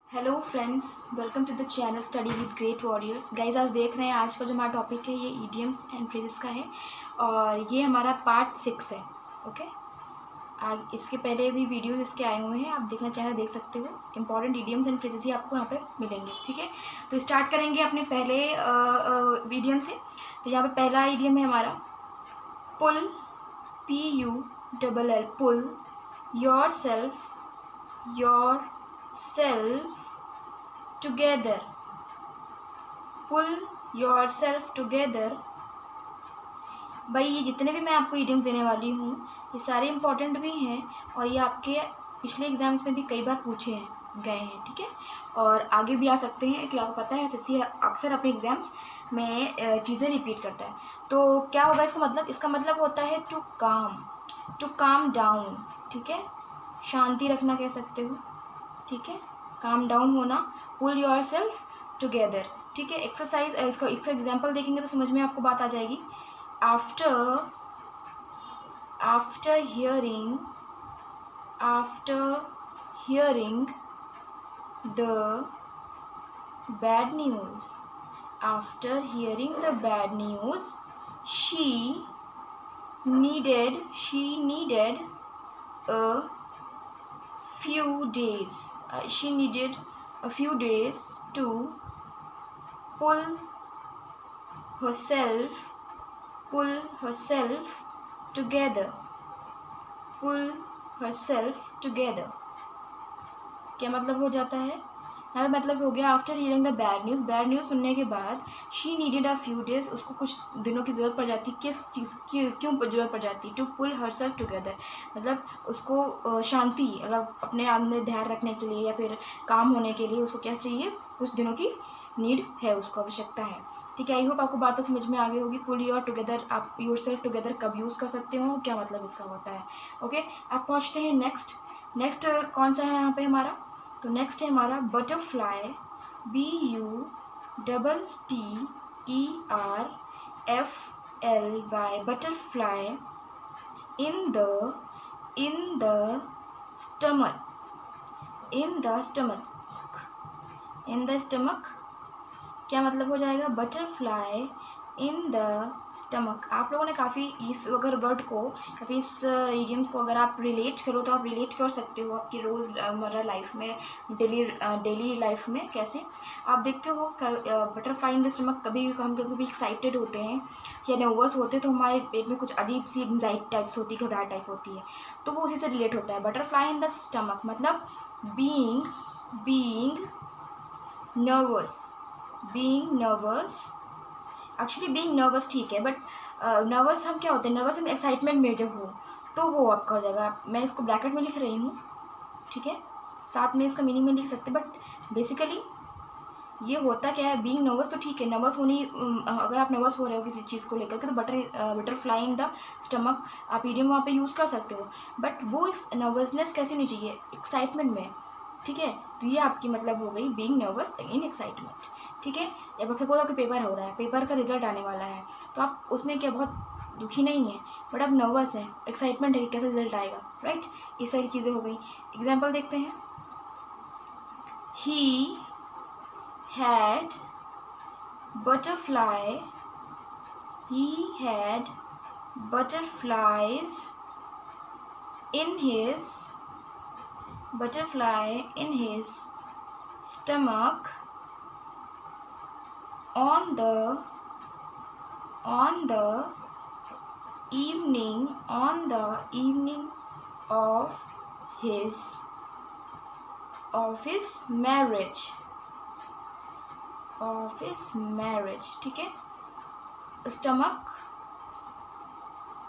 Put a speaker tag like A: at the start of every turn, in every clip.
A: Hello friends, welcome to the channel study with great warriors. Guys आज देख रहे हैं आज का जो हमारा टॉपिक है ये ईडियम्स एंड फ्रेजेस का है और ये हमारा पार्ट 6 है। ओके, आज इसके पहले भी वीडियोस इसके आए हुए हैं, आप देखना चाहें देख सकते हो। इंपॉर्टेंट ईडियम्स एंड फ्रेजेस ही आपको यहाँ पे मिलेंगे। ठीक है, तो स्टार्ट करेंगे अपने पहले ईडियम से। तो यहाँ पे पहला ईडियम है हमारा pull, PULL, pull yourself together, pull yourself together। भाई ये जितने भी मैं आपको इडियम्स देने वाली हूँ ये सारे इंपॉर्टेंट भी हैं और ये आपके पिछले एग्जाम्स में भी कई बार पूछे गए हैं। ठीक है, और आगे भी आ सकते हैं क्योंकि आपको पता है SSC अक्सर अपने एग्जाम्स में चीज़ें रिपीट करता है। तो क्या होगा इसका मतलब? इसका मतलब होता है टू काम डाउन। ठीक है, शांति रखना कह सकते हो। ठीक है, काम डाउन होना, पुल योर सेल्फ टुगेदर। ठीक है, एक्सरसाइज इसका एग्जाम्पल देखेंगे तो समझ में आपको बात आ जाएगी। After hearing the bad news she needed a few days to pull herself together क्या मतलब हो जाता है? यहाँ पे मतलब हो गया after hearing the bad news सुनने के बाद she needed a few days, उसको कुछ दिनों की ज़रूरत पड़ जाती। किस चीज़ की क्यों ज़रूरत पड़ जाती? टू पुल हरसेल्फ टुगेदर, मतलब उसको शांति, मतलब अपने आप में ध्यान रखने के लिए या फिर काम होने के लिए उसको क्या चाहिए? कुछ दिनों की नीड है, उसको आवश्यकता है। ठीक है, आई होप आपको बात तो समझ में आ गई होगी। पुल योर टुगेदर, आप योर सेल्फ टुगेदर कब यूज़ कर सकते हो, क्या मतलब इसका होता है। ओके, आप पहुँचते हैं नेक्स्ट कौन सा है यहाँ पे हमारा? तो नेक्स्ट है हमारा butterfly, BUTTERFLY, butterfly in the stomach, क्या मतलब हो जाएगा? Butterfly in the stomach. आप लोगों ने काफ़ी इस अगर वर्ड को, काफ़ी इस इडियम्स को अगर आप रिलेट करो तो आप रिलेट कर सकते हो आपकी रोज़मर्रा लाइफ में, डेली लाइफ में। कैसे आप देखते हो बटरफ्लाई इन द स्टमक, कभी हम कभी एक्साइटेड होते हैं या नर्वस होते हैं तो हमारे पेट में कुछ अजीब सी एंजाइटी टाइप्स होती है, घबराहट टाइप होती है, तो वो उसी से रिलेट होता है। बटरफ्लाई इन द स्टमक मतलब being nervous. Actually being nervous ठीक है, बट नर्वस हम क्या होते हैं? नर्वस हम एक्साइटमेंट में जब हो तो वो आपका हो जाएगा। मैं इसको ब्रैकेट में लिख रही हूँ, ठीक है, साथ में इसका मीनिंग में लिख सकते, बट बेसिकली ये होता क्या है? बीइंग नर्वस तो ठीक है, नर्वस होनी, अगर आप नर्वस हो रहे हो किसी चीज़ को लेकर के तो बटरफ्लाई इन द स्टमक आप इडियम वहाँ पे यूज़ कर सकते हो। बट वो इस नर्वसनेस कैसे होनी चाहिए? एक्साइटमेंट में। ठीक है, तो ये आपकी मतलब हो गई बीइंग नर्वस इन एक्साइटमेंट। ठीक है, अब सपोज आपका पेपर हो रहा है, पेपर का रिजल्ट आने वाला है, तो आप उसमें क्या बहुत दुखी नहीं है, बट आप नर्वस है, एक्साइटमेंट है कि कैसे रिजल्ट आएगा, राइट? ये सारी चीज़ें हो गई। एग्जाम्पल देखते हैं। ही had butterflies in his stomach on the evening of his marriage। ठीक है, stomach,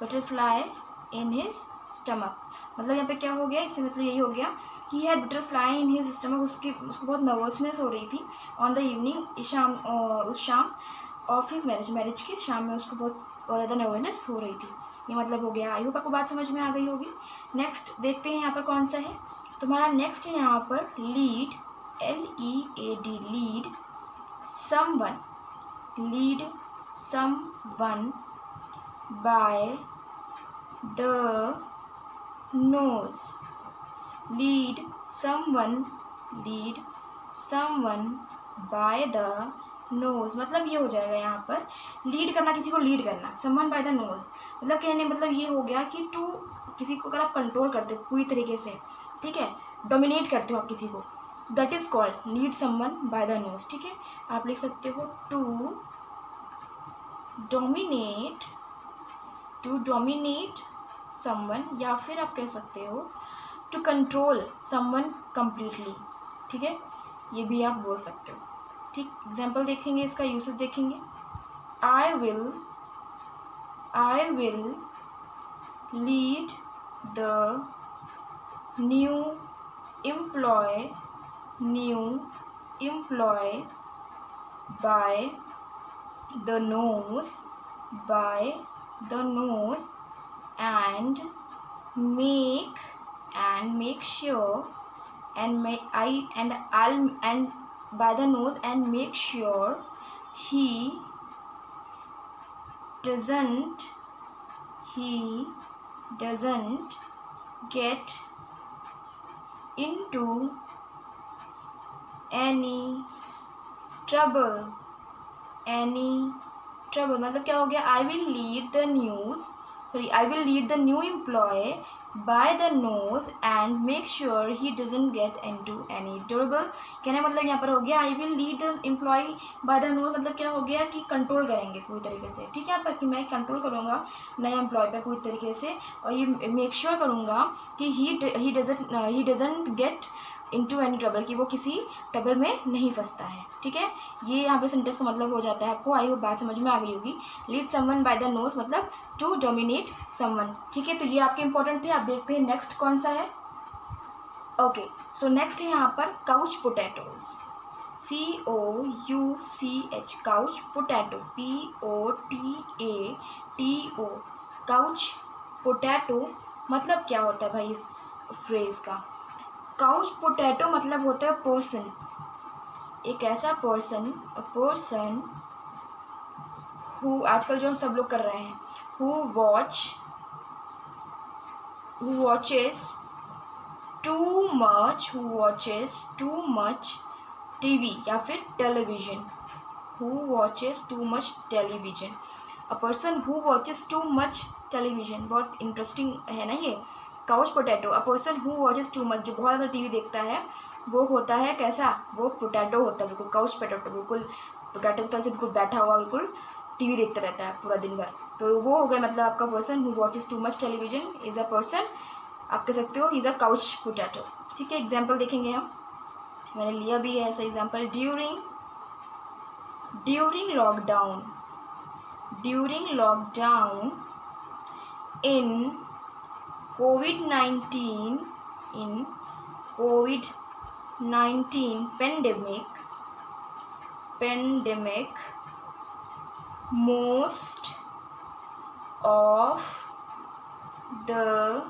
A: butterfly in his stomach, मतलब यहाँ पे क्या हो गया? इससे मतलब यही हो गया कि had butterfly in his stomach, उसको बहुत नर्वसनेस हो रही थी ऑन द इवनिंग, उस शाम ऑफ हिज मैरिज के शाम में उसको बहुत ज़्यादा नर्वसनेस हो रही थी। ये मतलब हो गया। आई होप आपको बात समझ में आ गई होगी। नेक्स्ट देखते हैं यहाँ पर कौन सा है। तुम्हारा नेक्स्ट है यहाँ पर lead, LEAD, lead someone by the nose, lead someone someone bye the nose, मतलब ये हो जाएगा यहाँ पर लीड करना, किसी को लीड करना। समवन बाय द नोज मतलब कहने मतलब ये हो गया कि टू, किसी को अगर आप कंट्रोल करते हो पूरी तरीके से, ठीक है, डोमिनेट करते हो आप किसी को, that is called lead someone bye the knows. ठीक है, आप लिख सकते हो टू डोमिनेट समवन, या फिर आप कह सकते हो टू कंट्रोल समवन कम्प्लीटली। ठीक है, ये भी आप बोल सकते हो। ठीक, एग्जाम्पल देखेंगे, इसका यूसेज देखेंगे। आई will lead the new employee by the knows and make sure and by the nose and make sure he doesn't get into any trouble मतलब क्या हो गया, I will lead the new employee by the nose and make sure he doesn't get into any trouble. कहने मतलब यहाँ पर हो गया I will lead the employee by the nose, मतलब क्या हो गया कि कंट्रोल करेंगे पूरी तरीके से। ठीक है, यहाँ पर कि मैं कंट्रोल करूँगा नए एम्प्लॉय पर पूरी तरीके से, और ये मेक श्योर करूँगा कि ही doesn't get into any trouble, कि वो किसी ट्रबल में नहीं फंसता है। ठीक है, ये यहाँ पे सेंटेंस का मतलब हो जाता है आपको। आई वो बात समझ में आ गई होगी। Lead someone bye the nose मतलब टू डोमिनेट समवन। ठीक है, तो ये आपके इंपॉर्टेंट थे। आप देखते हैं नेक्स्ट कौन सा है। ओके, सो नेक्स्ट है यहाँ पर couch potatoes, COUCH, couch potato, POTATO, couch potato मतलब क्या होता है भाई इस फ्रेज का। काउच पोटैटो मतलब होता है पर्सन, एक ऐसा पर्सन हु, आजकल जो हम सब लोग कर रहे हैं, who watches too much TV या फिर television, who watches too much television, a person who watches too much television. बहुत इंटरेस्टिंग है ना ये। Couch potato, a person who watches too much, जो बहुत ज़्यादा टीवी देखता है वो होता है कैसा, वो पोटैटो होता है, बिल्कुल काउच पोटैटो, बिल्कुल पोटैटो की तरह से बिल्कुल बैठा हुआ, बिल्कुल टीवी देखता रहता है पूरा दिन भर। तो वो हो गया मतलब आपका person who watches too much television is a person, आप कह सकते हो इज़ अ काउच पोटैटो। ठीक है, एग्जाम्पल देखेंगे हम, मैंने लिया भी है ऐसा example. During lockdown in COVID-19 pandemic, most of the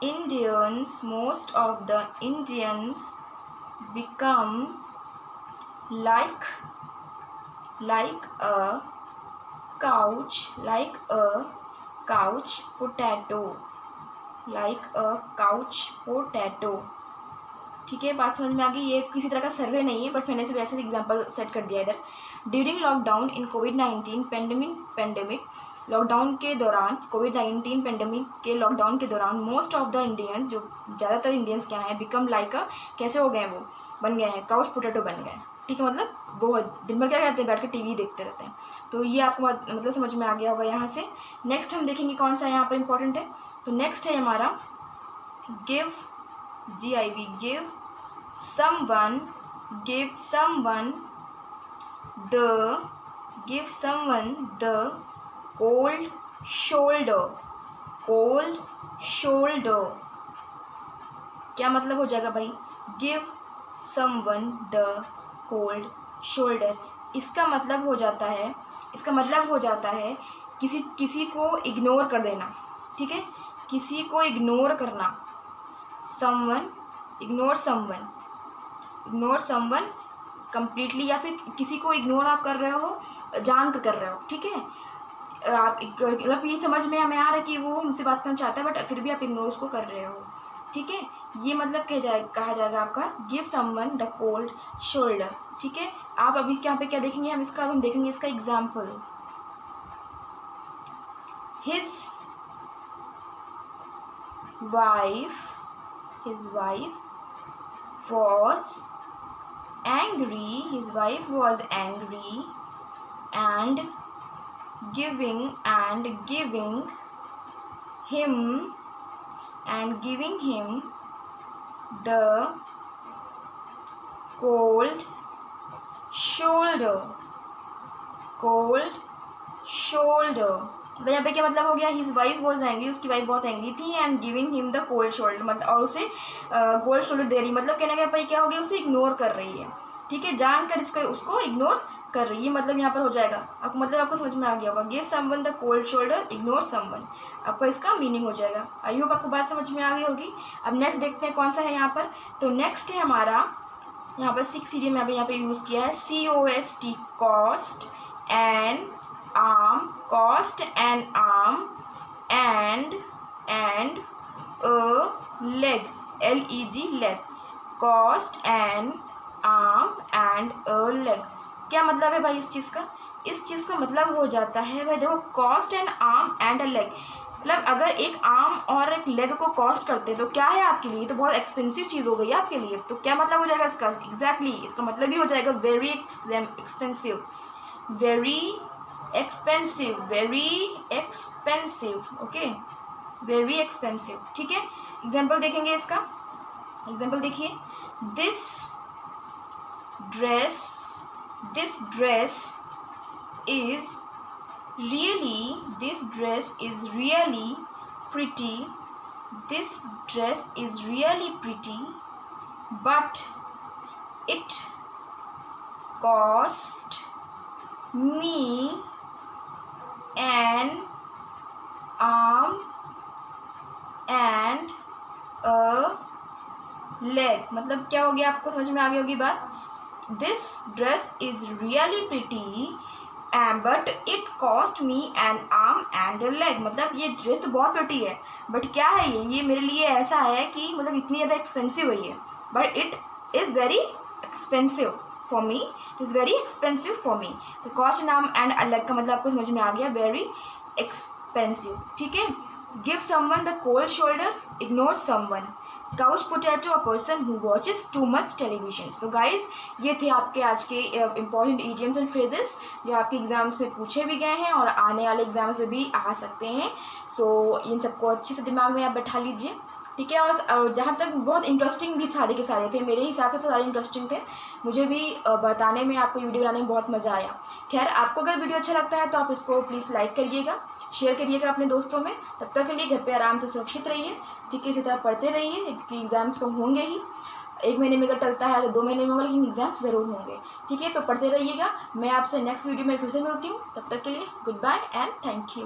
A: Indians become like a couch potato, ठीक है, बात समझ में आ गई। ये किसी तरह का सर्वे नहीं है, बट मैंने सिर्फ ऐसे एग्जांपल सेट कर दिया इधर। During lockdown in COVID-19 pandemic, lockdown के दौरान, COVID-19 पेंडेमिक के लॉकडाउन के दौरान, मोस्ट ऑफ द इंडियंस, जो ज़्यादातर इंडियंस क्या हैं, बिकम लाइक अ, कैसे हो गए हैं, वो बन गए हैं काउच पोटैटो बन गए हैं। ठीक है, मतलब वो दिन भर क्या करते हैं, बैठ कर टीवी देखते रहते हैं। तो ये आपको मतलब समझ में आ गया होगा यहाँ से। नेक्स्ट हम देखेंगे कौन सा यहाँ पर इंपॉर्टेंट है। तो नेक्स्ट है हमारा give someone the cold shoulder। क्या मतलब हो जाएगा भाई, give someone the cold shoulder, इसका मतलब हो जाता है किसी को इग्नोर कर देना। ठीक है, किसी को इग्नोर करना, इग्नोर समवन कम्प्लीटली, या फिर किसी को इग्नोर आप कर रहे हो, जान कर रहे हो। ठीक है, आप मतलब ये समझ में हमें आ रहा है कि वो हमसे बात करना चाहता है, बट फिर भी आप इग्नोर उसको कर रहे हो। ठीक है, ये मतलब कहा जाएगा आपका give someone the cold shoulder. ठीक है, आप अभी यहाँ पे क्या देखेंगे, हम देखेंगे इसका example. His wife was angry. His wife was angry and giving him the cold shoulder। तो यहाँ पे क्या मतलब हो गया, हिज वाइफ वॉज एंग्री, उसकी वाइफ बहुत एंग्री थी, and giving him the cold shoulder, मतलब और उसे कोल्ड शोल्डर दे रही, मतलब कहने का भाई क्या हो गया, उसे इग्नोर कर रही है। ठीक है, जानकर उसको इग्नोर कर रही है, मतलब यहाँ पर हो जाएगा आपको, मतलब आपको समझ में आ गया होगा, give someone the cold shoulder, ignore someone, आपका इसका मीनिंग हो जाएगा। आई होप आपको बात समझ में आ गई होगी। अब नेक्स्ट देखते हैं कौन सा है यहाँ पर। तो नेक्स्ट है हमारा यहाँ पर 6 इडियम यहाँ पे यूज़ किया है, COST, cost an arm, cost an arm and a leg, LEG, leg, cost an arm and a leg। क्या मतलब है भाई इस चीज़ का? इस चीज़ का मतलब हो जाता है भाई देखो, cost an arm and a leg, मतलब अगर एक आर्म और एक लेग को कॉस्ट करते तो क्या है आपके लिए, तो बहुत एक्सपेंसिव चीज़ हो गई आपके लिए। तो क्या मतलब हो जाएगा इसका? एग्जैक्टली इसका मतलब ही हो जाएगा very expensive, very expensive, okay, very expensive. ठीक है, एग्जाम्पल देखेंगे इसका। एग्जाम्पल देखिए, this dress is really pretty, this dress is really pretty, but it cost me an arm and a leg। मतलब क्या हो गया, आपको समझ में आ गई होगी बात। This dress is really pretty but it cost me N arm and a leg, मतलब ये ड्रेस तो बहुत प्रिटी है, बट क्या है ये मेरे लिए ऐसा है कि मतलब इतनी ज़्यादा एक्सपेंसिव है ये, but it is very expensive for me, is very expensive for me. तो cost an arm and a leg का मतलब आपको समझ में आ गया, वेरी एक्सपेंसिव। ठीक है, give someone the cold shoulder, ignore someone, couch potato, a person who watches too much television. So guys, ये थे आपके आज के इंपॉर्टेंट इडियम्स एंड फ्रेजेस जो आपके एग्जाम से पूछे भी गए हैं और आने वाले एग्जाम्स में भी आ सकते हैं। सो इन सबको अच्छे से दिमाग में आप बैठा लीजिए। ठीक है, और जहाँ तक बहुत इंटरेस्टिंग भी सारे के सारे थे, मेरे हिसाब से तो सारे इंटरेस्टिंग थे, मुझे भी बताने में, आपको वीडियो बनाने में बहुत मज़ा आया। खैर, आपको अगर वीडियो अच्छा लगता है तो आप इसको प्लीज़ लाइक करिएगा, शेयर करिएगा अपने दोस्तों में। तब तक के लिए घर पे आराम से सुरक्षित रहिए। ठीक है, इसी तरह पढ़ते रहिए क्योंकि एग्ज़ाम्स तो होंगे ही, 1 महीने में अगर टलता है तो 2 महीने में होगा, लेकिन एग्ज़ाम्स ज़रूर होंगे। ठीक है, तो पढ़ते रहिएगा। मैं आपसे नेक्स्ट वीडियो में फिर से मिलती हूँ, तब तक के लिए goodbye and thank you.